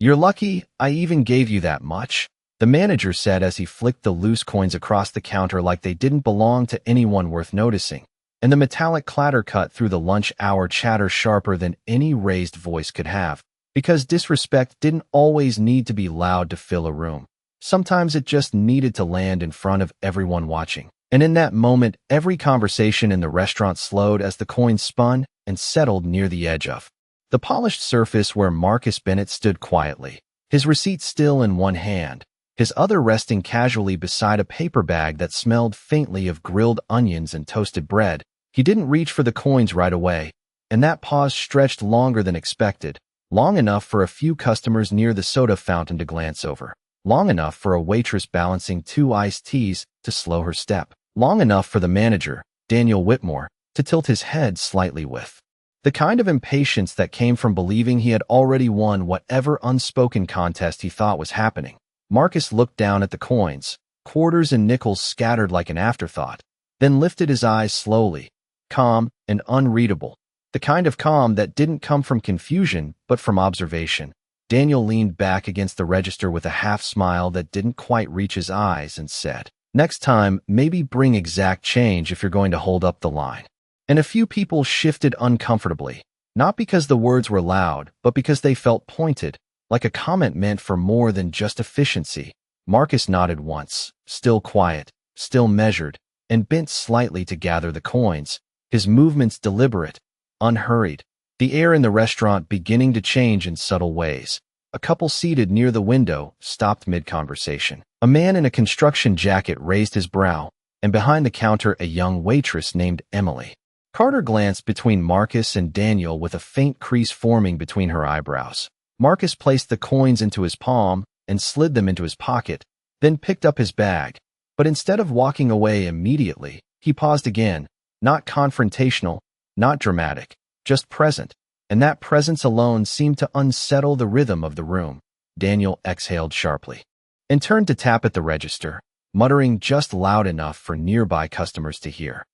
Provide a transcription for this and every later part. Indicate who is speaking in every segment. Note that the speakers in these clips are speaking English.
Speaker 1: "You're lucky I even gave you that much," the manager said as he flicked the loose coins across the counter like they didn't belong to anyone worth noticing, and the metallic clatter cut through the lunch hour chatter sharper than any raised voice could have, because disrespect didn't always need to be loud to fill a room. Sometimes it just needed to land in front of everyone watching. And in that moment, every conversation in the restaurant slowed as the coin spun and settled near the edge of the polished surface where Marcus Bennett stood quietly, his receipt still in one hand, his other resting casually beside a paper bag that smelled faintly of grilled onions and toasted bread. He didn't reach for the coins right away, and that pause stretched longer than expected, long enough for a few customers near the soda fountain to glance over, long enough for a waitress balancing 2 iced teas to slow her step, long enough for the manager, Daniel Whitmore, to tilt his head slightly with the kind of impatience that came from believing he had already won whatever unspoken contest he thought was happening. Marcus looked down at the coins, quarters and nickels scattered like an afterthought, then lifted his eyes slowly, calm and unreadable, the kind of calm that didn't come from confusion but from observation. Daniel leaned back against the register with a half smile that didn't quite reach his eyes and said, "Next time, maybe bring exact change if you're going to hold up the line." And a few people shifted uncomfortably, not because the words were loud, but because they felt pointed, like a comment meant for more than just efficiency. Marcus nodded once, still quiet, still measured, and bent slightly to gather the coins, his movements deliberate, unhurried. The air in the restaurant beginning to change in subtle ways. A couple seated near the window stopped mid-conversation. A man in a construction jacket raised his brow, and behind the counter a young waitress named Emily. Carter glanced between Marcus and Daniel with a faint crease forming between her eyebrows. Marcus placed the coins into his palm and slid them into his pocket, then picked up his bag. But instead of walking away immediately, he paused again, not confrontational, not dramatic, just present, and that presence alone seemed to unsettle the rhythm of the room. Daniel exhaled sharply and turned to tap at the register, muttering just loud enough for nearby customers to hear.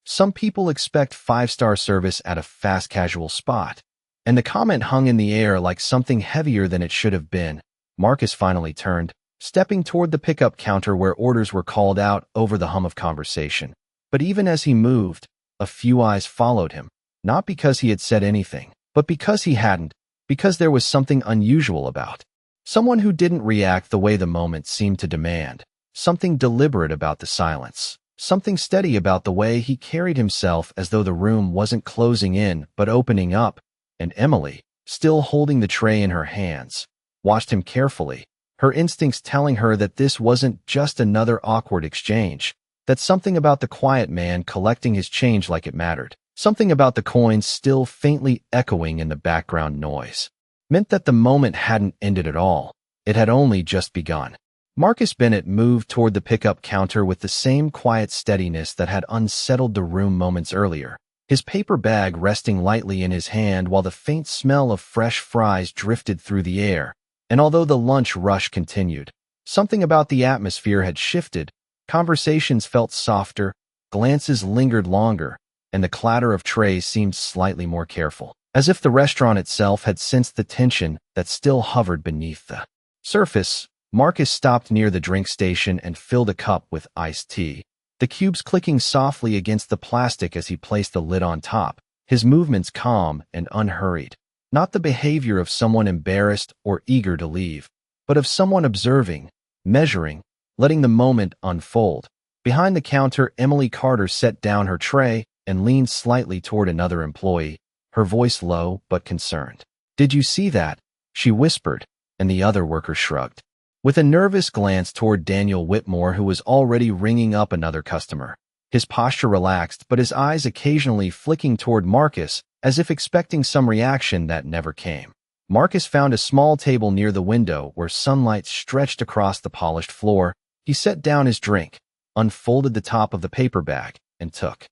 Speaker 1: Some people expect 5-star service at a fast casual spot, and the comment hung in the air like something heavier than it should have been. Marcus finally turned, stepping toward the pickup counter where orders were called out over the hum of conversation. But even as he moved, a few eyes followed him, not because he had said anything, but because he hadn't, because there was something unusual about. Someone who didn't react the way the moment seemed to demand, something deliberate about the silence. Something steady about the way he carried himself as though the room wasn't closing in but opening up, and Emily, still holding the tray in her hands, watched him carefully, her instincts telling her that this wasn't just another awkward exchange, that something about the quiet man collecting his change like it mattered, something about the coins still faintly echoing in the background noise, meant that the moment hadn't ended at all, it had only just begun. Marcus Bennett moved toward the pickup counter with the same quiet steadiness that had unsettled the room moments earlier, his paper bag resting lightly in his hand while the faint smell of fresh fries drifted through the air. And although the lunch rush continued, something about the atmosphere had shifted. Conversations felt softer, glances lingered longer, and the clatter of trays seemed slightly more careful, as if the restaurant itself had sensed the tension that still hovered beneath the surface. Marcus stopped near the drink station and filled a cup with iced tea, the cubes clicking softly against the plastic as he placed the lid on top, his movements calm and unhurried. Not the behavior of someone embarrassed or eager to leave, but of someone observing, measuring, letting the moment unfold. Behind the counter, Emily Carter set down her tray and leaned slightly toward another employee, her voice low but concerned. "Did you see that?" she whispered, and the other worker shrugged, with a nervous glance toward Daniel Whitmore, who was already ringing up another customer. His posture relaxed, but his eyes occasionally flicking toward Marcus, as if expecting some reaction that never came. Marcus found a small table near the window where sunlight stretched across the polished floor. He set down his drink, unfolded the top of the paper bag, and took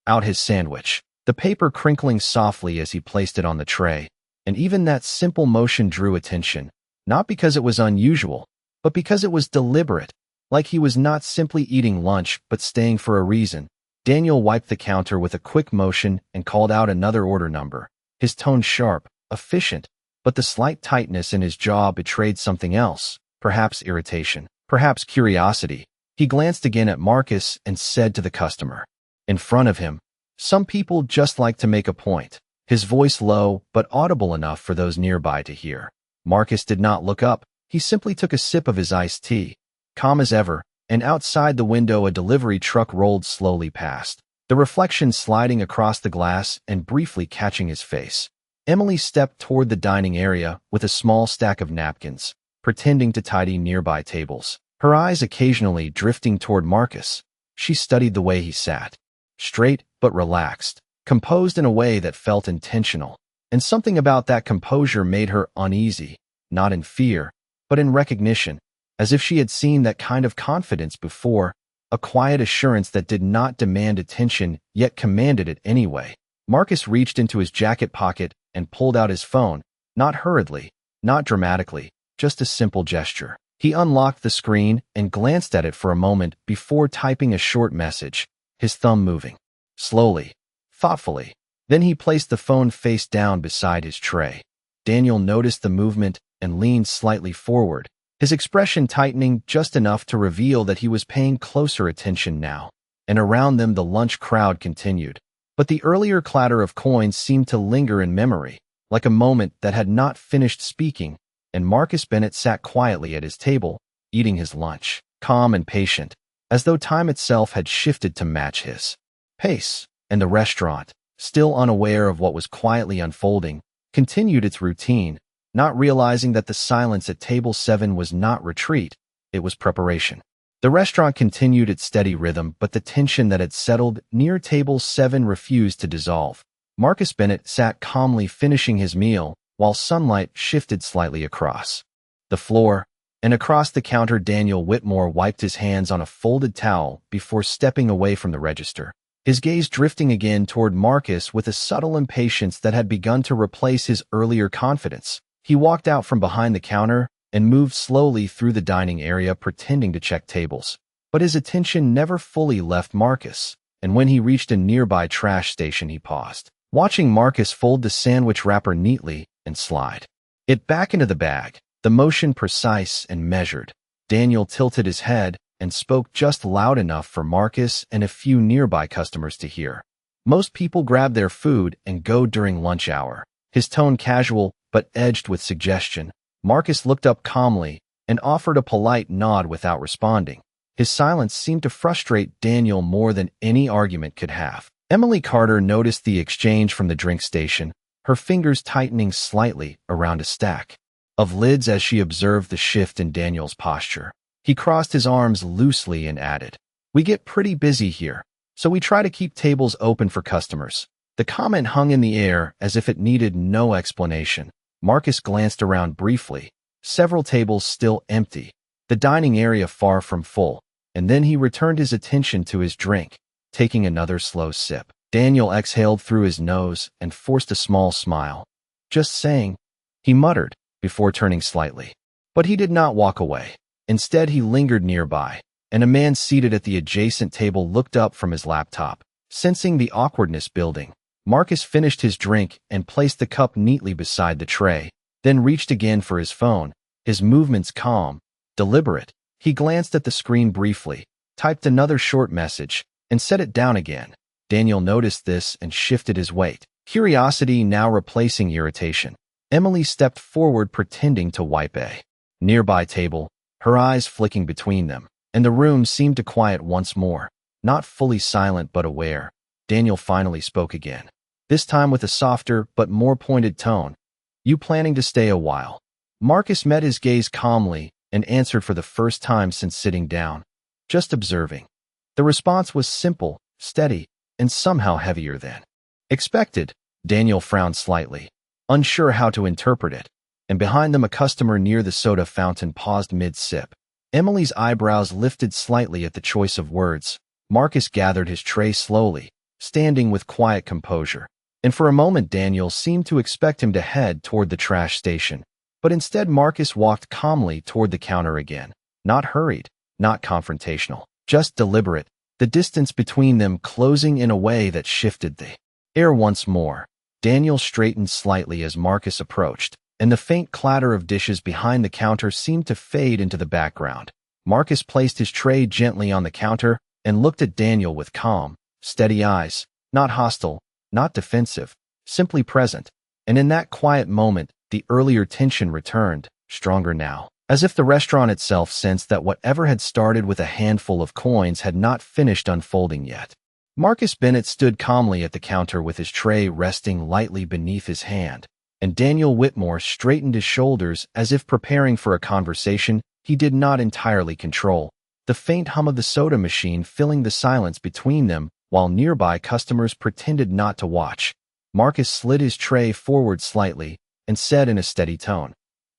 Speaker 1: out his sandwich, the paper crinkling softly as he placed it on the tray. And even that simple motion drew attention, not because it was unusual, but because it was deliberate, like he was not simply eating lunch but staying for a reason. Daniel wiped the counter with a quick motion and called out another order number, his tone sharp, efficient, but the slight tightness in his jaw betrayed something else, perhaps irritation, perhaps curiosity. He glanced again at Marcus and said to the customer in front of him, "Some people just like to make a point," his voice low but audible enough for those nearby to hear. Marcus did not look up. He simply took a sip of his iced tea, calm as ever, and outside the window a delivery truck rolled slowly past, the reflection sliding across the glass and briefly catching his face. Emily stepped toward the dining area with a small stack of napkins, pretending to tidy nearby tables. Her eyes occasionally drifting toward Marcus, she studied the way he sat. Straight but relaxed, composed in a way that felt intentional. And something about that composure made her uneasy, not in fear, but in recognition, as if she had seen that kind of confidence before, a quiet assurance that did not demand attention yet commanded it anyway. Marcus reached into his jacket pocket and pulled out his phone, not hurriedly, not dramatically, just a simple gesture. He unlocked the screen and glanced at it for a moment before typing a short message, his thumb moving. Slowly, thoughtfully. Then he placed the phone face down beside his tray. Daniel noticed the movement and leaned slightly forward, his expression tightening just enough to reveal that he was paying closer attention now. And around them the lunch crowd continued. But the earlier clatter of coins seemed to linger in memory, like a moment that had not finished speaking, and Marcus Bennett sat quietly at his table, eating his lunch, calm and patient, as though time itself had shifted to match his pace. And the restaurant, still unaware of what was quietly unfolding, continued its routine, not realizing that the silence at table 7 was not retreat, it was preparation. The restaurant continued its steady rhythm, but the tension that had settled near table 7 refused to dissolve. Marcus Bennett sat calmly finishing his meal, while sunlight shifted slightly across the floor, and across the counter Daniel Whitmore wiped his hands on a folded towel before stepping away from the register, his gaze drifting again toward Marcus with a subtle impatience that had begun to replace his earlier confidence. He walked out from behind the counter and moved slowly through the dining area pretending to check tables. But his attention never fully left Marcus, and when he reached a nearby trash station he paused, watching Marcus fold the sandwich wrapper neatly and slide it back into the bag, the motion precise and measured. Daniel tilted his head and spoke just loud enough for Marcus and a few nearby customers to hear. Most people grab their food and go during lunch hour. His tone casual but edged with suggestion. Marcus looked up calmly and offered a polite nod without responding. His silence seemed to frustrate Daniel more than any argument could have. Emily Carter noticed the exchange from the drink station, her fingers tightening slightly around a stack of lids as she observed the shift in Daniel's posture. He crossed his arms loosely and added, "We get pretty busy here, so we try to keep tables open for customers." The comment hung in the air as if it needed no explanation. Marcus glanced around briefly, several tables still empty, the dining area far from full, and then he returned his attention to his drink, taking another slow sip. Daniel exhaled through his nose and forced a small smile. "Just saying," he muttered, before turning slightly. But he did not walk away. Instead, he lingered nearby, and a man seated at the adjacent table looked up from his laptop. Sensing the awkwardness building, Marcus finished his drink and placed the cup neatly beside the tray, then reached again for his phone, his movements calm, deliberate. He glanced at the screen briefly, typed another short message, and set it down again. Daniel noticed this and shifted his weight, curiosity now replacing irritation. Emily stepped forward pretending to wipe a nearby table, her eyes flicking between them, and the room seemed to quiet once more. Not fully silent but aware, Daniel finally spoke again, this time with a softer but more pointed tone. "You planning to stay a while?" Marcus met his gaze calmly and answered for the first time since sitting down, "Just observing." The response was simple, steady, and somehow heavier than expected. Daniel frowned slightly, unsure how to interpret it, and behind them a customer near the soda fountain paused mid-sip. Emily's eyebrows lifted slightly at the choice of words. Marcus gathered his tray slowly, standing with quiet composure, and for a moment Daniel seemed to expect him to head toward the trash station. But instead Marcus walked calmly toward the counter again, not hurried, not confrontational, just deliberate, the distance between them closing in a way that shifted the air once more. Daniel straightened slightly as Marcus approached, and the faint clatter of dishes behind the counter seemed to fade into the background. Marcus placed his tray gently on the counter and looked at Daniel with calm, steady eyes, not hostile, not defensive, simply present. And in that quiet moment, the earlier tension returned, stronger now, as if the restaurant itself sensed that whatever had started with a handful of coins had not finished unfolding yet. Marcus Bennett stood calmly at the counter with his tray resting lightly beneath his hand, and Daniel Whitmore straightened his shoulders as if preparing for a conversation he did not entirely control, the faint hum of the soda machine filling the silence between them while nearby customers pretended not to watch. Marcus slid his tray forward slightly and said in a steady tone,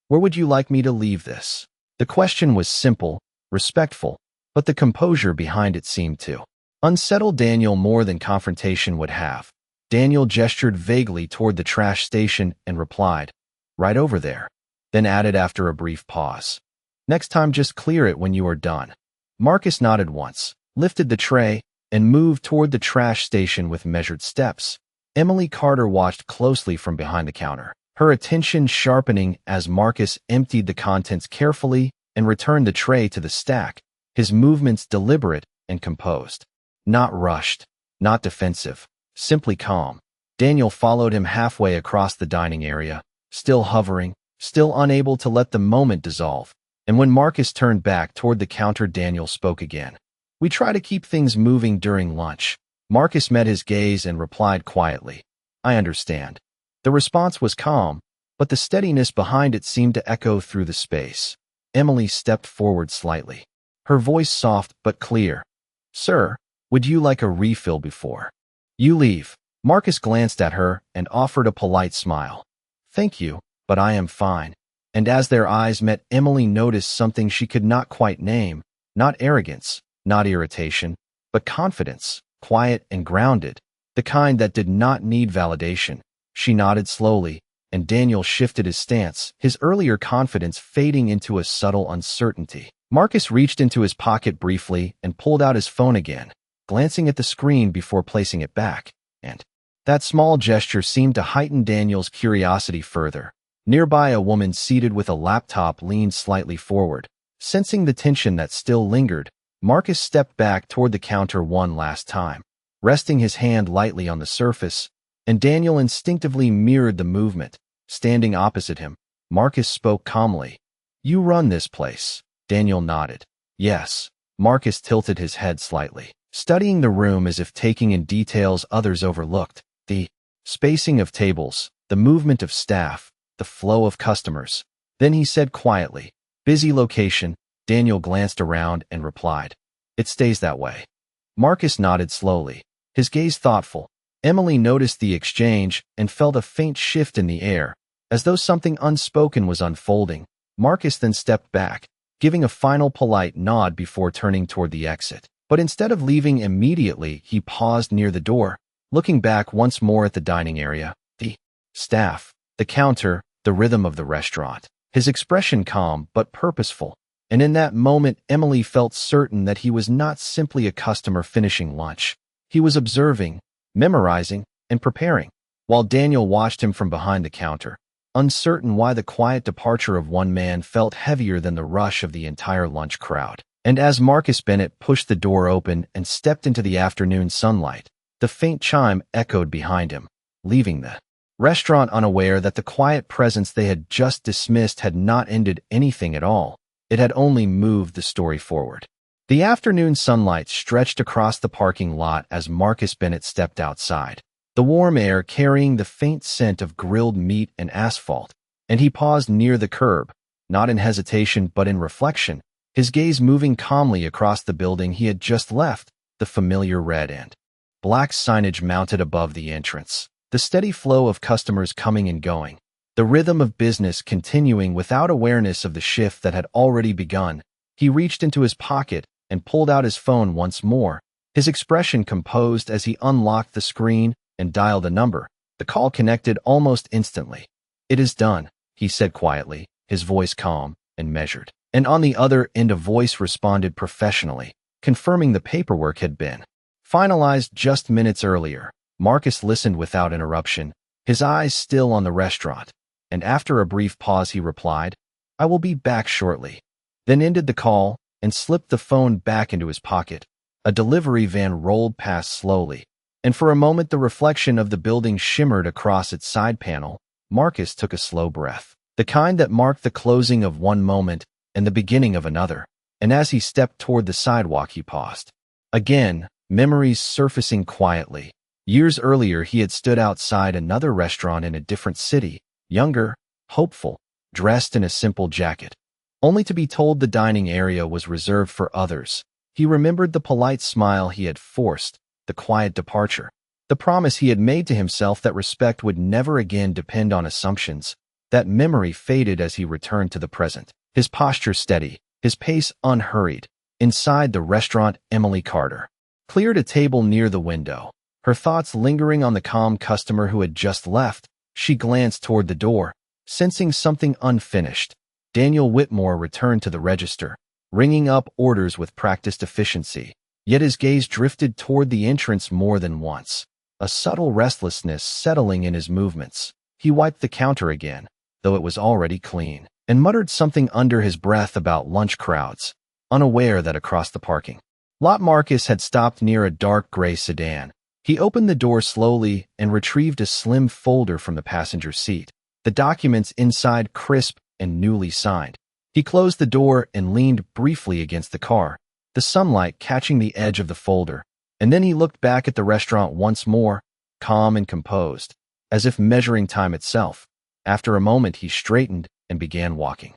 Speaker 1: "Where would you like me to leave this?" The question was simple, respectful, but the composure behind it seemed to unsettle Daniel more than confrontation would have. Daniel gestured vaguely toward the trash station and replied, "Right over there," then added after a brief pause, "Next time just clear it when you are done." Marcus nodded once, lifted the tray, and moved toward the trash station with measured steps. Emily Carter watched closely from behind the counter, her attention sharpening as Marcus emptied the contents carefully and returned the tray to the stack, his movements deliberate and composed. Not rushed, not defensive, simply calm. Daniel followed him halfway across the dining area, still hovering, still unable to let the moment dissolve. And when Marcus turned back toward the counter, Daniel spoke again. "We try to keep things moving during lunch." Marcus met his gaze and replied quietly, "I understand." The response was calm, but the steadiness behind it seemed to echo through the space. Emily stepped forward slightly, her voice soft but clear. "Sir, would you like a refill before you leave?" Marcus glanced at her and offered a polite smile. "Thank you, but I am fine." And as their eyes met, Emily noticed something she could not quite name, not arrogance, not irritation, but confidence, quiet and grounded, the kind that did not need validation. She nodded slowly, and Daniel shifted his stance, his earlier confidence fading into a subtle uncertainty. Marcus reached into his pocket briefly and pulled out his phone again, glancing at the screen before placing it back, and that small gesture seemed to heighten Daniel's curiosity further. Nearby, a woman seated with a laptop leaned slightly forward. Sensing the tension that still lingered, Marcus stepped back toward the counter one last time, resting his hand lightly on the surface, and Daniel instinctively mirrored the movement. Standing opposite him, Marcus spoke calmly. "You run this place?" Daniel nodded. "Yes." Marcus tilted his head slightly, studying the room as if taking in details others overlooked. The spacing of tables, the movement of staff, the flow of customers. Then he said quietly, "Busy location." Daniel glanced around and replied, "It stays that way." Marcus nodded slowly, his gaze thoughtful. Emily noticed the exchange and felt a faint shift in the air, as though something unspoken was unfolding. Marcus then stepped back, giving a final polite nod before turning toward the exit. But instead of leaving immediately, he paused near the door, looking back once more at the dining area, the staff, the counter, the rhythm of the restaurant. His expression calm but purposeful. And in that moment, Emily felt certain that he was not simply a customer finishing lunch. He was observing, memorizing, and preparing, while Daniel watched him from behind the counter, uncertain why the quiet departure of one man felt heavier than the rush of the entire lunch crowd. And as Marcus Bennett pushed the door open and stepped into the afternoon sunlight, the faint chime echoed behind him, leaving the restaurant unaware that the quiet presence they had just dismissed had not ended anything at all. It had only moved the story forward. The afternoon sunlight stretched across the parking lot as Marcus Bennett stepped outside, the warm air carrying the faint scent of grilled meat and asphalt, and he paused near the curb, not in hesitation but in reflection, his gaze moving calmly across the building he had just left, the familiar red and black signage mounted above the entrance, the steady flow of customers coming and going, the rhythm of business continuing without awareness of the shift that had already begun. He reached into his pocket and pulled out his phone once more, his expression composed as he unlocked the screen and dialed a number. The call connected almost instantly. "It is done," he said quietly, his voice calm and measured. And on the other end a voice responded professionally, confirming the paperwork had been finalized just minutes earlier. Marcus listened without interruption, his eyes still on the restaurant. and after a brief pause he replied, "I will be back shortly," then ended the call and slipped the phone back into his pocket. A delivery van rolled past slowly, and for a moment the reflection of the building shimmered across its side panel. Marcus took a slow breath, the kind that marked the closing of one moment and the beginning of another, and as he stepped toward the sidewalk he paused. Again, memories surfacing quietly. Years earlier he had stood outside another restaurant in a different city, younger, hopeful, dressed in a simple jacket, only to be told the dining area was reserved for others. He remembered the polite smile he had forced, the quiet departure, the promise he had made to himself that respect would never again depend on assumptions. That memory faded as he returned to the present, his posture steady, his pace unhurried. Inside the restaurant, Emily Carter cleared a table near the window. Her thoughts lingering on the calm customer who had just left, she glanced toward the door, sensing something unfinished. Daniel Whitmore returned to the register, ringing up orders with practiced efficiency, yet his gaze drifted toward the entrance more than once, a subtle restlessness settling in his movements. He wiped the counter again, though it was already clean, and muttered something under his breath about lunch crowds, unaware that across the parking lot Marcus had stopped near a dark gray sedan. He opened the door slowly and retrieved a slim folder from the passenger seat, the documents inside crisp and newly signed. He closed the door and leaned briefly against the car, the sunlight catching the edge of the folder, and then he looked back at the restaurant once more, calm and composed, as if measuring time itself. After a moment he straightened and began walking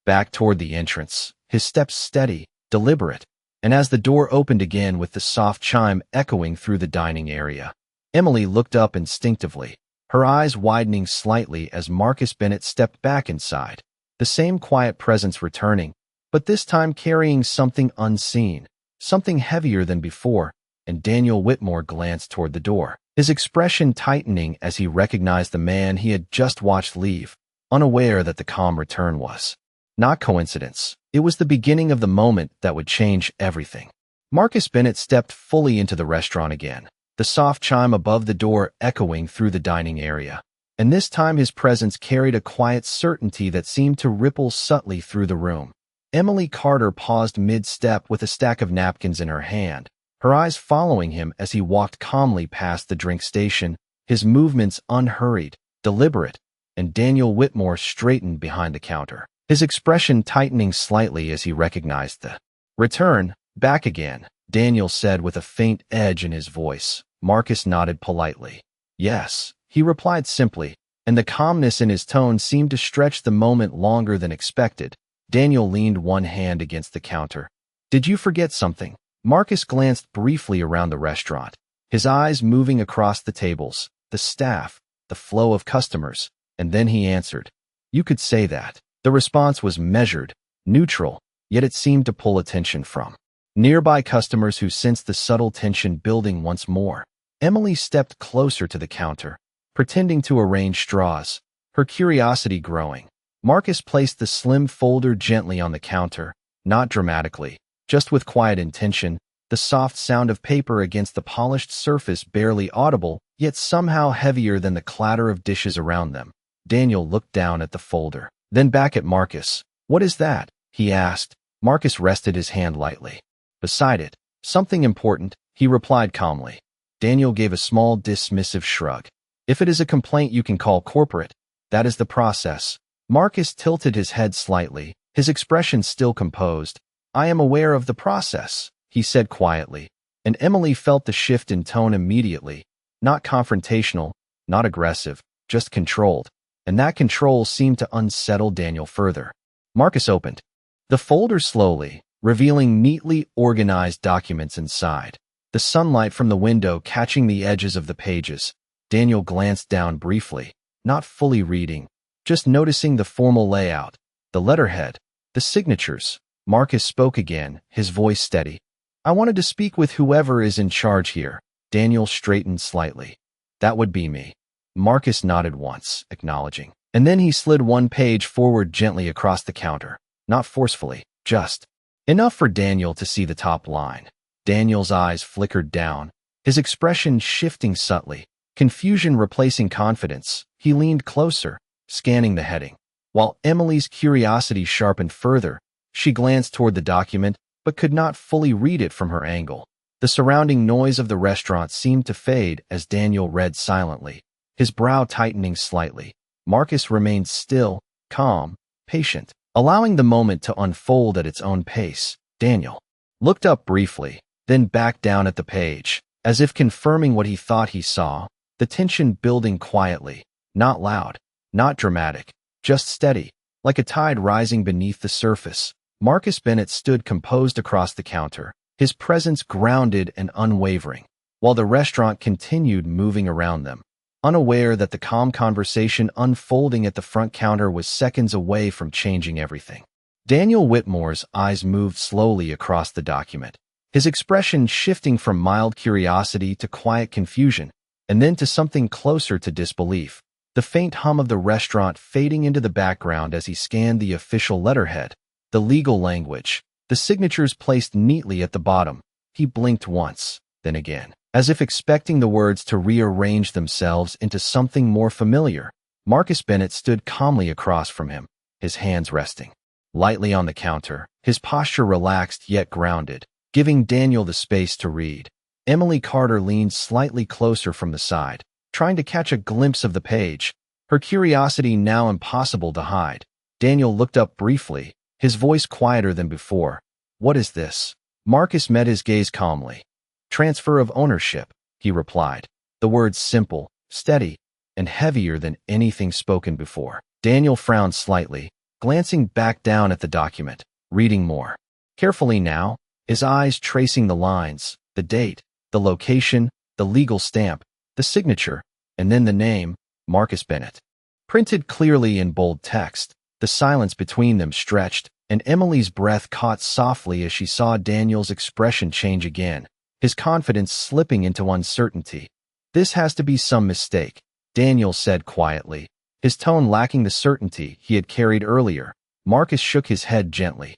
Speaker 1: back toward the entrance, his steps steady, deliberate, and as the door opened again with the soft chime echoing through the dining area, Emily looked up instinctively, her eyes widening slightly as Marcus Bennett stepped back inside, the same quiet presence returning, but this time carrying something unseen, something heavier than before, and Daniel Whitmore glanced toward the door, his expression tightening as he recognized the man he had just watched leave, unaware that the calm return was not coincidence. It was the beginning of the moment that would change everything. Marcus Bennett stepped fully into the restaurant again, the soft chime above the door echoing through the dining area, and this time his presence carried a quiet certainty that seemed to ripple subtly through the room. Emily Carter paused mid-step with a stack of napkins in her hand, her eyes following him as he walked calmly past the drink station, his movements unhurried, deliberate, and Daniel Whitmore straightened behind the counter, his expression tightening slightly as he recognized the return. "Back again," Daniel said with a faint edge in his voice. Marcus nodded politely. "Yes," he replied simply, and the calmness in his tone seemed to stretch the moment longer than expected. Daniel leaned one hand against the counter. "Did you forget something?" Marcus glanced briefly around the restaurant, his eyes moving across the tables, the staff, the flow of customers, and then he answered, "You could say that." The response was measured, neutral, yet it seemed to pull attention from nearby customers who sensed the subtle tension building once more. Emily stepped closer to the counter, pretending to arrange straws, her curiosity growing. Marcus placed the slim folder gently on the counter, not dramatically, just with quiet intention, the soft sound of paper against the polished surface barely audible, yet somehow heavier than the clatter of dishes around them. Daniel looked down at the folder, then back at Marcus. "What is that?" he asked. Marcus rested his hand lightly beside it. "Something important," he replied calmly. Daniel gave a small dismissive shrug. "If it is a complaint you can call corporate. That is the process." Marcus tilted his head slightly, his expression still composed. "I am aware of the process," he said quietly, and Emily felt the shift in tone immediately. Not confrontational, not aggressive, just controlled, and that control seemed to unsettle Daniel further. Marcus opened the folder slowly, revealing neatly organized documents inside, the sunlight from the window catching the edges of the pages. Daniel glanced down briefly, not fully reading, just noticing the formal layout, the letterhead, the signatures. Marcus spoke again, his voice steady. "I wanted to speak with whoever is in charge here." Daniel straightened slightly. "That would be me." Marcus nodded once, acknowledging, and then he slid one page forward gently across the counter, not forcefully, just enough for Daniel to see the top line. Daniel's eyes flickered down, his expression shifting subtly, confusion replacing confidence. He leaned closer, scanning the heading. While Emily's curiosity sharpened further, she glanced toward the document, but could not fully read it from her angle. The surrounding noise of the restaurant seemed to fade as Daniel read silently, his brow tightening slightly. Marcus remained still, calm, patient, allowing the moment to unfold at its own pace. Daniel looked up briefly, then back down at the page, as if confirming what he thought he saw, the tension building quietly, not loud, not dramatic, just steady, like a tide rising beneath the surface. Marcus Bennett stood composed across the counter, his presence grounded and unwavering, while the restaurant continued moving around them, unaware that the calm conversation unfolding at the front counter was seconds away from changing everything. Daniel Whitmore's eyes moved slowly across the document, his expression shifting from mild curiosity to quiet confusion, and then to something closer to disbelief, the faint hum of the restaurant fading into the background as he scanned the official letterhead, the legal language, the signatures placed neatly at the bottom. He blinked once, then again, as if expecting the words to rearrange themselves into something more familiar. Marcus Bennett stood calmly across from him, his hands resting lightly on the counter, his posture relaxed yet grounded, giving Daniel the space to read. Emily Carter leaned slightly closer from the side, trying to catch a glimpse of the page, her curiosity now impossible to hide. Daniel looked up briefly, his voice quieter than before. "What is this?" Marcus met his gaze calmly. "Transfer of ownership," he replied, the words simple, steady, and heavier than anything spoken before. Daniel frowned slightly, glancing back down at the document, reading more carefully now, his eyes tracing the lines, the date, the location, the legal stamp, the signature, and then the name, Marcus Bennett. Printed clearly in bold text, the silence between them stretched, and Emily's breath caught softly as she saw Daniel's expression change again, his confidence slipping into uncertainty. "This has to be some mistake," Daniel said quietly, his tone lacking the certainty he had carried earlier. Marcus shook his head gently.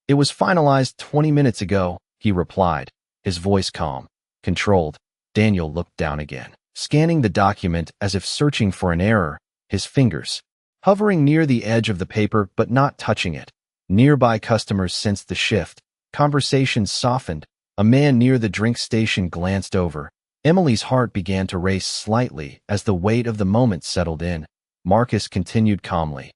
Speaker 1: "It was finalized 20 minutes ago," he replied, his voice calm, controlled. Daniel looked down again, scanning the document as if searching for an error, his fingers hovering near the edge of the paper but not touching it. Nearby customers sensed the shift. Conversations softened. A man near the drink station glanced over. Emily's heart began to race slightly as the weight of the moment settled in. Marcus continued calmly.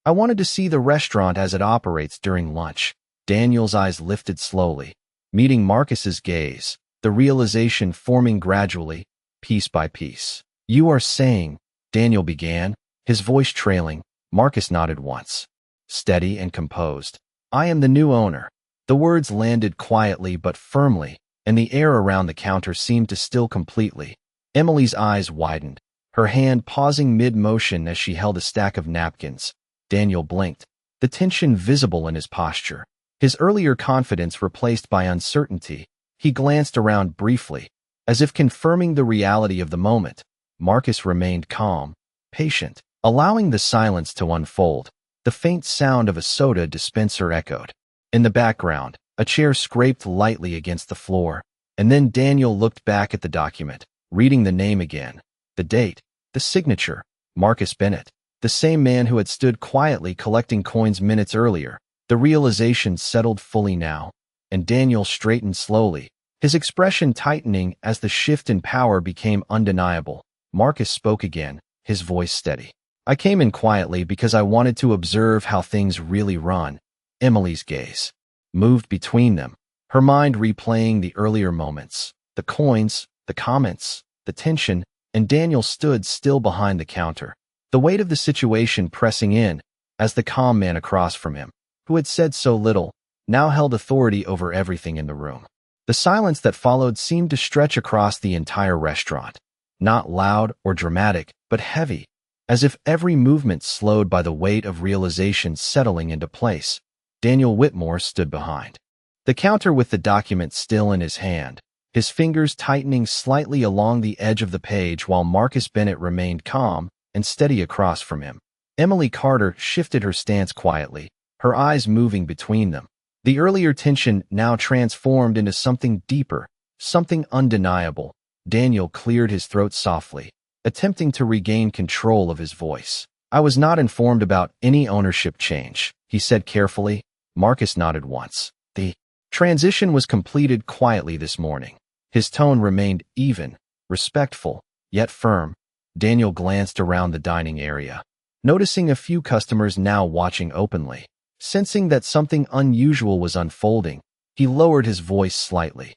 Speaker 1: "I wanted to see the restaurant as it operates during lunch." Daniel's eyes lifted slowly, meeting Marcus's gaze, the realization forming gradually, piece by piece. "You are saying," Daniel began, his voice trailing. Marcus nodded once, steady and composed. "I am the new owner." The words landed quietly but firmly, and the air around the counter seemed to still completely. Emily's eyes widened, her hand pausing mid-motion as she held a stack of napkins. Daniel blinked, the tension visible in his posture, his earlier confidence replaced by uncertainty. He glanced around briefly, as if confirming the reality of the moment. Marcus remained calm, patient, allowing the silence to unfold. The faint sound of a soda dispenser echoed. In the background, a chair scraped lightly against the floor, and then Daniel looked back at the document, reading the name again, the date, the signature, Marcus Bennett, the same man who had stood quietly collecting coins minutes earlier. The realization settled fully now, and Daniel straightened slowly, his expression tightening as the shift in power became undeniable. Marcus spoke again, his voice steady. "I came in quietly because I wanted to observe how things really run." Emily's gaze moved between them, her mind replaying the earlier moments, the coins, the comments, the tension, and Daniel stood still behind the counter, the weight of the situation pressing in, as the calm man across from him, who had said so little, now held authority over everything in the room. The silence that followed seemed to stretch across the entire restaurant, not loud or dramatic, but heavy, as if every movement slowed by the weight of realization settling into place. Daniel Whitmore stood behind the counter with the document still in his hand, his fingers tightening slightly along the edge of the page while Marcus Bennett remained calm and steady across from him. Emily Carter shifted her stance quietly, her eyes moving between them. The earlier tension now transformed into something deeper, something undeniable. Daniel cleared his throat softly, attempting to regain control of his voice. I was not informed about any ownership change, he said carefully. Marcus nodded once. The transition was completed quietly this morning. His tone remained even, respectful, yet firm. Daniel glanced around the dining area, noticing a few customers now watching openly. Sensing that something unusual was unfolding, he lowered his voice slightly.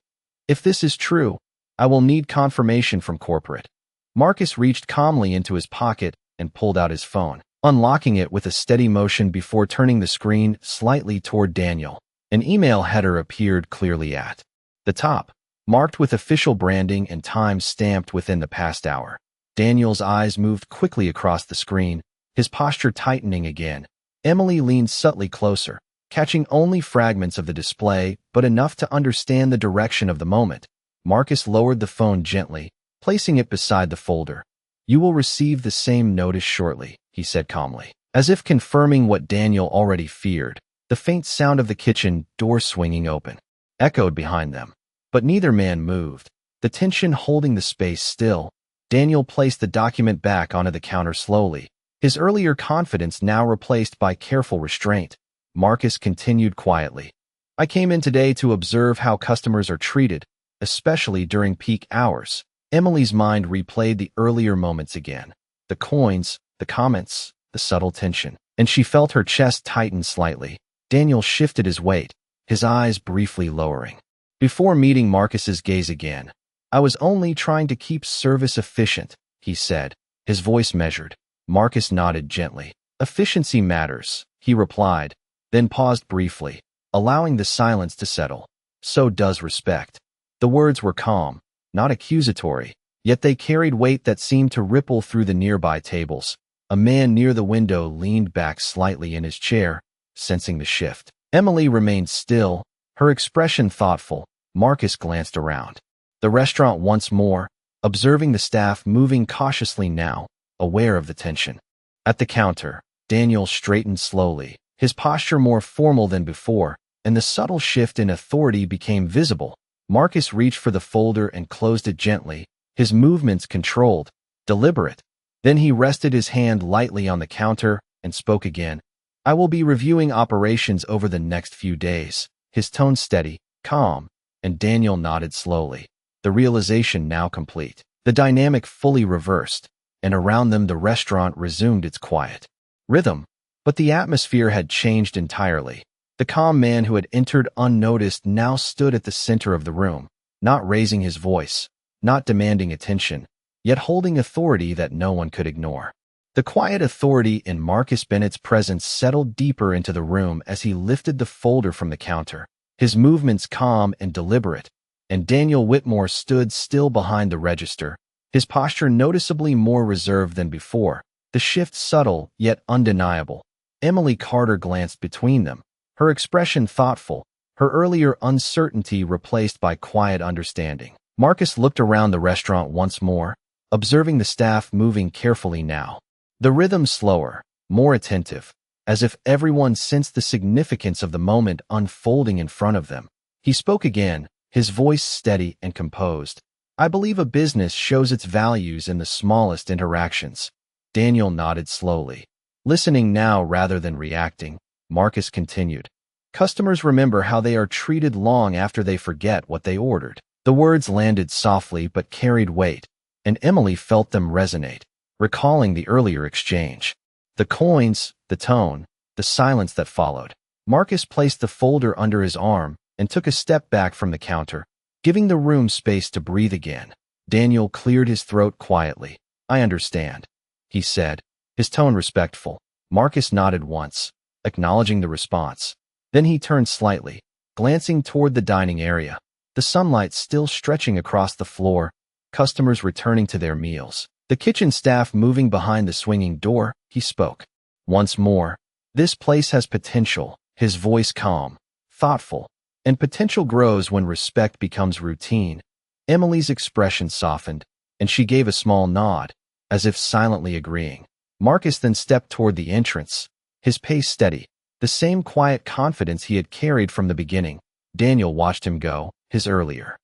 Speaker 1: If this is true, I will need confirmation from corporate. Marcus reached calmly into his pocket and pulled out his phone, unlocking it with a steady motion before turning the screen slightly toward Daniel. An email header appeared clearly at the top, marked with official branding and time stamped within the past hour. Daniel's eyes moved quickly across the screen, his posture tightening again. Emily leaned subtly closer, catching only fragments of the display, but enough to understand the direction of the moment. Marcus lowered the phone gently, placing it beside the folder. You will receive the same notice shortly, he said calmly. As if confirming what Daniel already feared, the faint sound of the kitchen door swinging open echoed behind them. But neither man moved, the tension holding the space still. Daniel placed the document back onto the counter slowly, his earlier confidence now replaced by careful restraint. Marcus continued quietly. I came in today to observe how customers are treated, especially during peak hours. Emily's mind replayed the earlier moments again. The coins, the comments, the subtle tension, and she felt her chest tighten slightly. Daniel shifted his weight, his eyes briefly lowering. Before meeting Marcus's gaze again, I was only trying to keep service efficient, he said, his voice measured. Marcus nodded gently. Efficiency matters, he replied, then paused briefly, allowing the silence to settle. So does respect. The words were calm, not accusatory, yet they carried weight that seemed to ripple through the nearby tables. A man near the window leaned back slightly in his chair, sensing the shift. Emily remained still, her expression thoughtful. Marcus glanced around the restaurant once more, observing the staff moving cautiously now, aware of the tension. At the counter, Daniel straightened slowly, his posture more formal than before, and the subtle shift in authority became visible. Marcus reached for the folder and closed it gently, his movements controlled, deliberate. Then he rested his hand lightly on the counter and spoke again. I will be reviewing operations over the next few days, his tone steady, calm, and Daniel nodded slowly, the realization now complete. The dynamic fully reversed, and around them the restaurant resumed its quiet rhythm. But the atmosphere had changed entirely. The calm man who had entered unnoticed now stood at the center of the room, not raising his voice, not demanding attention, yet holding authority that no one could ignore. The quiet authority in Marcus Bennett's presence settled deeper into the room as he lifted the folder from the counter, his movements calm and deliberate, and Daniel Whitmore stood still behind the register, his posture noticeably more reserved than before, the shift subtle yet undeniable. Emily Carter glanced between them, her expression thoughtful, her earlier uncertainty replaced by quiet understanding. Marcus looked around the restaurant once more, observing the staff moving carefully now. The rhythm slower, more attentive, as if everyone sensed the significance of the moment unfolding in front of them. He spoke again, his voice steady and composed. I believe a business shows its values in the smallest interactions. Daniel nodded slowly. Listening now rather than reacting, Marcus continued. Customers remember how they are treated long after they forget what they ordered. The words landed softly but carried weight, and Emily felt them resonate, recalling the earlier exchange. The coins, the tone, the silence that followed. Marcus placed the folder under his arm and took a step back from the counter, giving the room space to breathe again. Daniel cleared his throat quietly. I understand, he said, his tone respectful. Marcus nodded once, acknowledging the response. Then he turned slightly, glancing toward the dining area, the sunlight still stretching across the floor, customers returning to their meals. The kitchen staff moving behind the swinging door, he spoke. Once more, this place has potential, his voice calm, thoughtful, and potential grows when respect becomes routine. Emily's expression softened, and she gave a small nod, as if silently agreeing. Marcus then stepped toward the entrance, his pace steady, the same quiet confidence he had carried from the beginning. Daniel watched him go, his earlier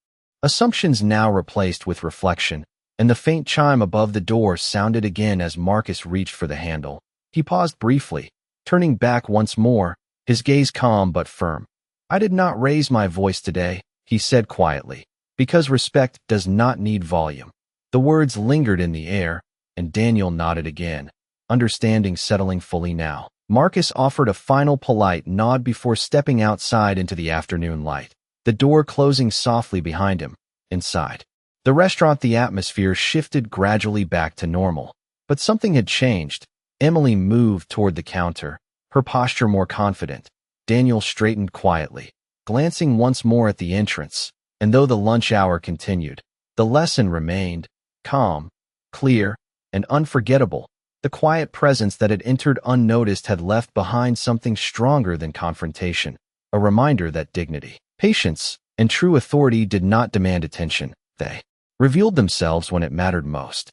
Speaker 1: assumptions now replaced with reflection, and the faint chime above the door sounded again as Marcus reached for the handle. He paused briefly, turning back once more, his gaze calm but firm. "I did not raise my voice today," he said quietly, "because respect does not need volume." The words lingered in the air, and Daniel nodded again, understanding settling fully now. Marcus offered a final polite nod before stepping outside into the afternoon light, the door closing softly behind him. Inside the restaurant, the atmosphere shifted gradually back to normal. But something had changed. Emily moved toward the counter, her posture more confident. Daniel straightened quietly, glancing once more at the entrance, and though the lunch hour continued, the lesson remained calm, clear, and unforgettable. The quiet presence that had entered unnoticed had left behind something stronger than confrontation, a reminder that dignity, patience, and true authority did not demand attention. They revealed themselves when it mattered most.